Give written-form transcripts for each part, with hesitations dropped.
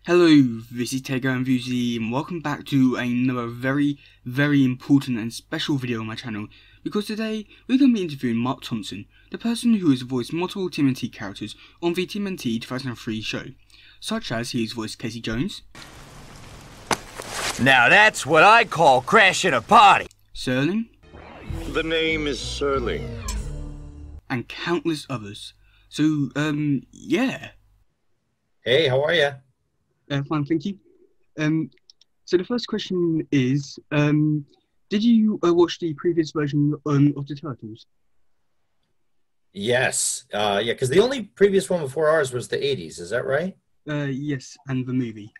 Hello, this is teddygaming and welcome back to another very important and special video on my channel, because today we're going to be interviewing Marc Thompson, the person who has voiced multiple TMNT characters on the TMNT 2003 show, such as he has voiced Casey Jones, Now that's what I call crashing a party. Serling, The name is Serling. and countless others. So, yeah. Hey, how are you? Fine, thank you. So the first question is, did you watch the previous version of the Turtles? Yes. Yeah, because the only previous one before ours was the 80s. Is that right? Yes, and the movie.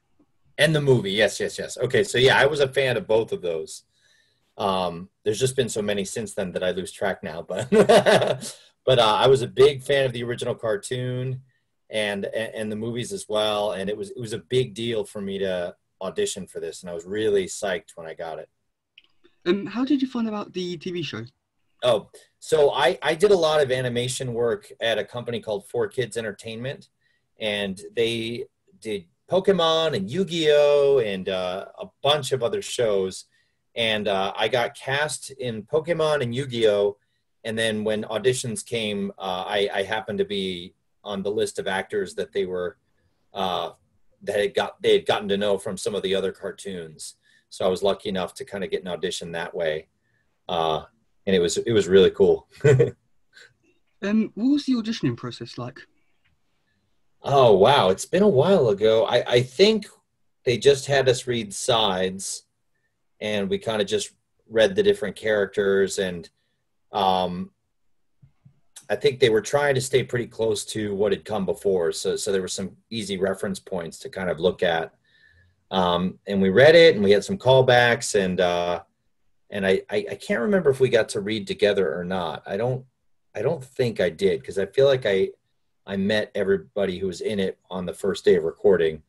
And the movie. Yes. Okay, so yeah, I was a fan of both of those. There's just been so many since then that I lose track now. But but I was a big fan of the original cartoon and the movies as well. And it was a big deal for me to audition for this, and I was really psyched when I got it. How did you find about the TV show? Oh, so I did a lot of animation work at a company called 4Kids Entertainment, and they did Pokemon and Yu-Gi-Oh! And a bunch of other shows. And I got cast in Pokemon and Yu-Gi-Oh! And then when auditions came, I happened to be on the list of actors that they were they had gotten to know from some of the other cartoons. So I was lucky enough to kind of get an audition that way. And it was really cool. What was the auditioning process like? Oh, wow. It's been a while ago. I think they just had us read sides, and we kind of just read the different characters. And I think they were trying to stay pretty close to what had come before. So there were some easy reference points to kind of look at. And we read it, and we had some callbacks, and I can't remember if we got to read together or not. I don't think I did, because I feel like I met everybody who was in it on the first day of recording.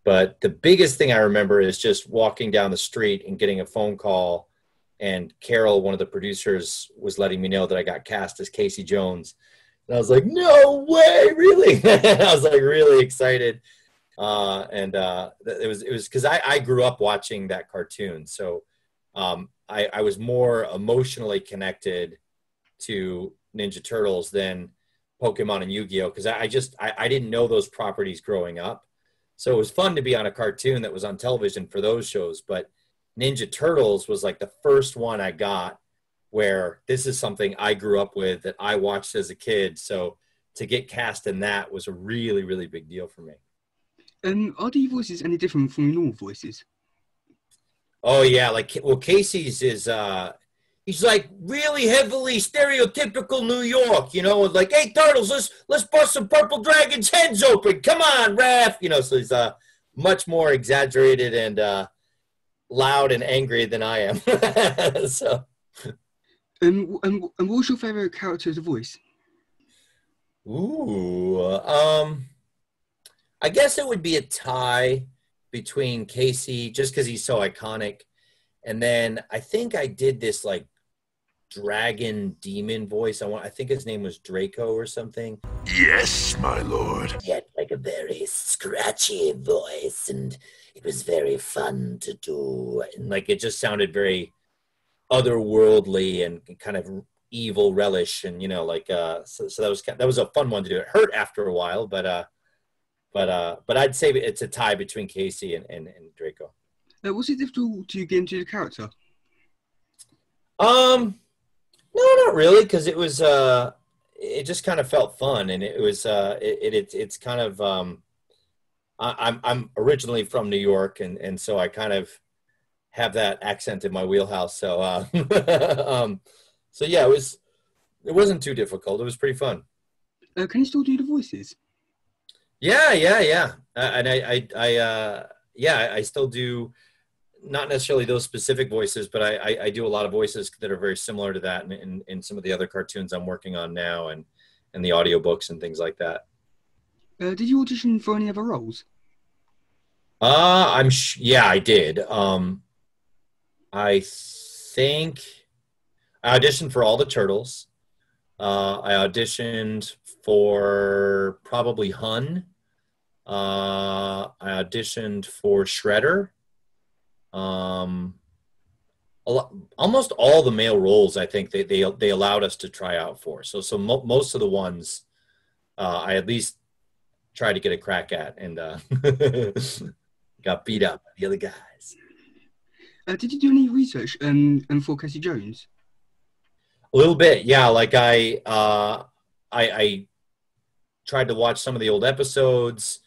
But the biggest thing I remember is just walking down the street and getting a phone call, and Carol, one of the producers, was letting me know that I got cast as Casey Jones. And I was like, no way, really? I was like really excited. It was because I grew up watching that cartoon. So I was more emotionally connected to Ninja Turtles than Pokemon and Yu-Gi-Oh! Because I didn't know those properties growing up. So it was fun to be on a cartoon that was on television for those shows. But Ninja Turtles was like the first one I got where this is something I grew up with, that I watched as a kid. So to get cast in that was a really, really big deal for me. Are the voices any different from your normal voices? Oh yeah, well, Casey's is he's like really heavily stereotypical New York, like, hey Turtles, let's bust some purple dragons' heads open. Come on, Raph. So he's much more exaggerated and loud and angry than I am. So And what was your favorite character to voice? I guess it would be a tie between Casey, just because he's so iconic. And then I think I did this like dragon demon voice. I think his name was Drako or something. Yes, my lord. He had like a very scratchy voice, and it was very fun to do. And like it just sounded very otherworldly and kind of evil relish, and so that was a fun one to do. It hurt after a while, but I'd say it's a tie between Casey and Drako. Was it difficult to get into the character? No, not really, because it was it just kind of felt fun, and it was it's kind of I'm originally from New York, and so I kind of have that accent in my wheelhouse. So so yeah, it wasn't too difficult. It was pretty fun. Can you still do the voices? Yeah. And I still do, not necessarily those specific voices, but I do a lot of voices that are very similar to that in some of the other cartoons I'm working on now, and the audiobooks and things like that. Did you audition for any other roles? Yeah, I did. I think I auditioned for all the Turtles. I auditioned for probably Hun. I auditioned for Shredder. Almost all the male roles, I think they allowed us to try out for. So most of the ones I at least tried to get a crack at, and got beat up by the other guys. Did you do any research for Casey Jones? A little bit, yeah. Like I tried to watch some of the old episodes,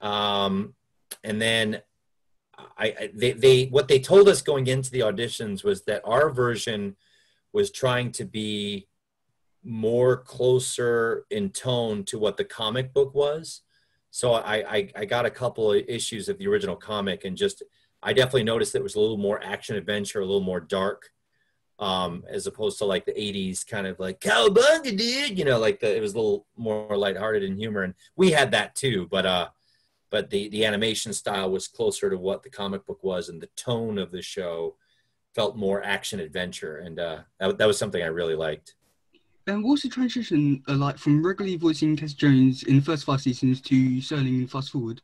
and then they what they told us going into the auditions was that our version was trying to be more closer in tone to what the comic book was. So I got a couple of issues of the original comic, and just I definitely noticed that it was a little more action adventure, a little more dark, as opposed to like the 80s kind of like cowabunga, dude, you know, like it was a little more lighthearted and humor, and we had that too, but the animation style was closer to what the comic book was, and the tone of the show felt more action adventure, and that was something I really liked. And what's the transition like from regularly voicing Casey Jones in the first 5 seasons to serling in Fast Forward?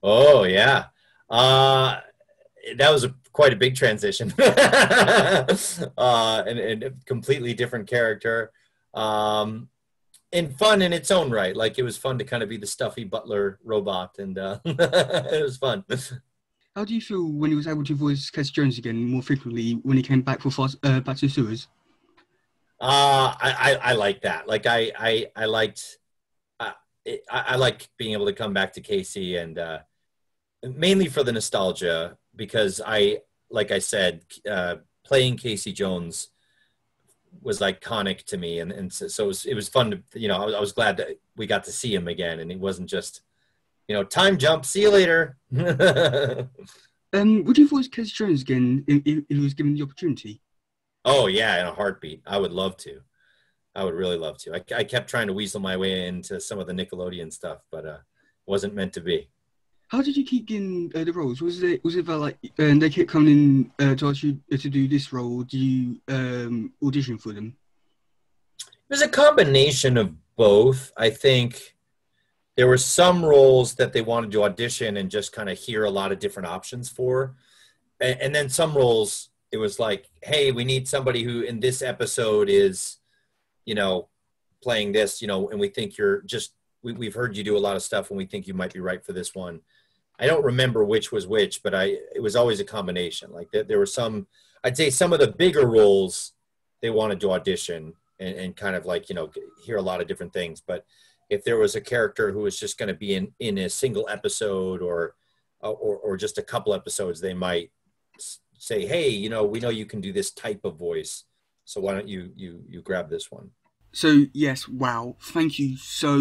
Oh yeah, that was quite a big transition, and a completely different character, and fun in its own right. Like it was fun to kind of be the stuffy butler robot, and it was fun. How do you feel when you was able to voice Casey Jones again more frequently when he came back for Back to the Sewers? I like that. Like I liked I like being able to come back to Casey, and mainly for the nostalgia, because like I said, playing Casey Jones was iconic to me, and so it was fun to, you know, I was glad that we got to see him again, and it wasn't just, you know, time jump, see you later. Would you voice Casey Jones again if he was given the opportunity? Oh yeah, in a heartbeat. I would love to. I would really love to. I kept trying to weasel my way into some of the Nickelodeon stuff, but wasn't meant to be. How did you keep getting the roles? Was it about like they kept coming in to ask you to do this role? Do you audition for them? It was a combination of both. I think there were some roles that they wanted to audition and just kind of hear a lot of different options for, and then some roles it was like, hey, we need somebody who in this episode is, you know, playing this, you know, and we think you're just, we've heard you do a lot of stuff and we think you might be right for this one. I don't remember which was which, but it was always a combination. Like there were some, I'd say some of the bigger roles they wanted to audition and kind of like, you know, hear a lot of different things. But if there was a character who was just going to be in a single episode or just a couple episodes, they might say, hey, you know, we know you can do this type of voice, so why don't you grab this one. So yes, wow, thank you so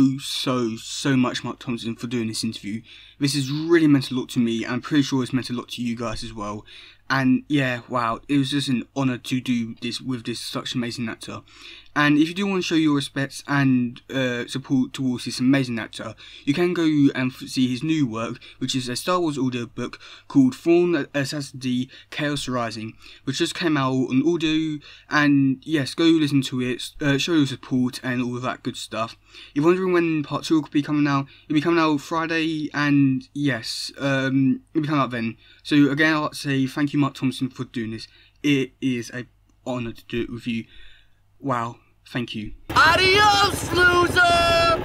much, Marc Thompson, for doing this interview. This has really meant a lot to me, and I'm pretty sure it's meant a lot to you guys as well. And yeah, wow, it was just an honour to do this with this such amazing actor. And if you do want to show your respects and support towards this amazing actor, you can go and see his new work, which is a Star Wars audiobook called Thrawn Assassin's Chaos Rising, which just came out on audio. And yes, go listen to it, show your support and all of that good stuff. You're wondering when part 2 will be coming out? It'll be coming out Friday, and yes, it'll be coming out then. So again, I'd like to say thank you, Marc Thompson, for doing this. It is an honour to do it with you. Wow, thank you. Adios, loser!